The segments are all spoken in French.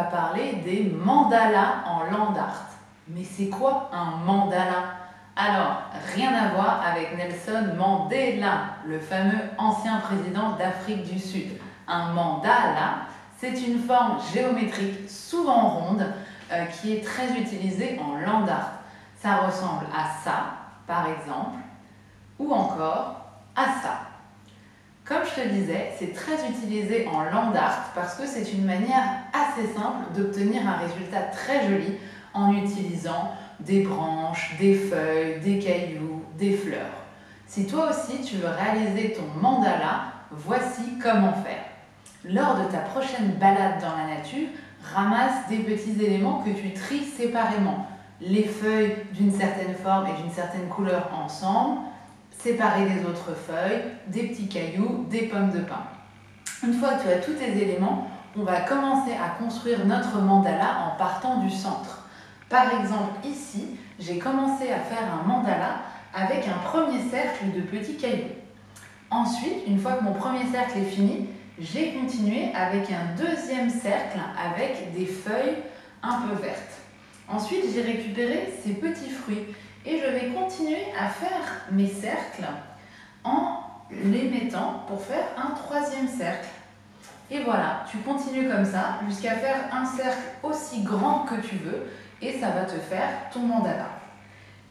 parler des mandalas en land art. Mais c'est quoi un mandala? Alors, rien à voir avec Nelson Mandela, le fameux ancien président d'Afrique du Sud. Un mandala, c'est une forme géométrique souvent ronde qui est très utilisée en land art. Ça ressemble à ça, par exemple, ou encore à ça. Comme je te disais, c'est très utilisé en land art parce que c'est une manière assez simple d'obtenir un résultat très joli en utilisant des branches, des feuilles, des cailloux, des fleurs. Si toi aussi tu veux réaliser ton mandala, voici comment faire. Lors de ta prochaine balade dans la nature, ramasse des petits éléments que tu tries séparément. Les feuilles d'une certaine forme et d'une certaine couleur ensemble, séparées des autres feuilles, des petits cailloux, des pommes de pin. Une fois que tu as tous tes éléments, on va commencer à construire notre mandala en partant du centre. Par exemple, ici, j'ai commencé à faire un mandala avec un premier cercle de petits cailloux. Ensuite, une fois que mon premier cercle est fini, j'ai continué avec un deuxième cercle avec des feuilles un peu vertes. Ensuite, j'ai récupéré ces petits fruits et je vais continuer à faire mes cercles en les mettant pour faire un troisième cercle. Et voilà, tu continues comme ça jusqu'à faire un cercle aussi grand que tu veux et ça va te faire ton mandala.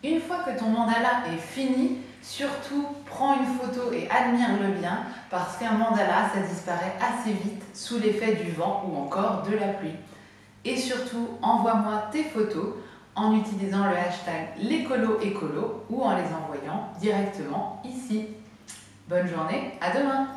Une fois que ton mandala est fini, surtout prends une photo et admire-le bien parce qu'un mandala, ça disparaît assez vite sous l'effet du vent ou encore de la pluie. Et surtout, envoie-moi tes photos en utilisant le hashtag LécoloÉcolo ou en les envoyant directement ici. Bonne journée, à demain!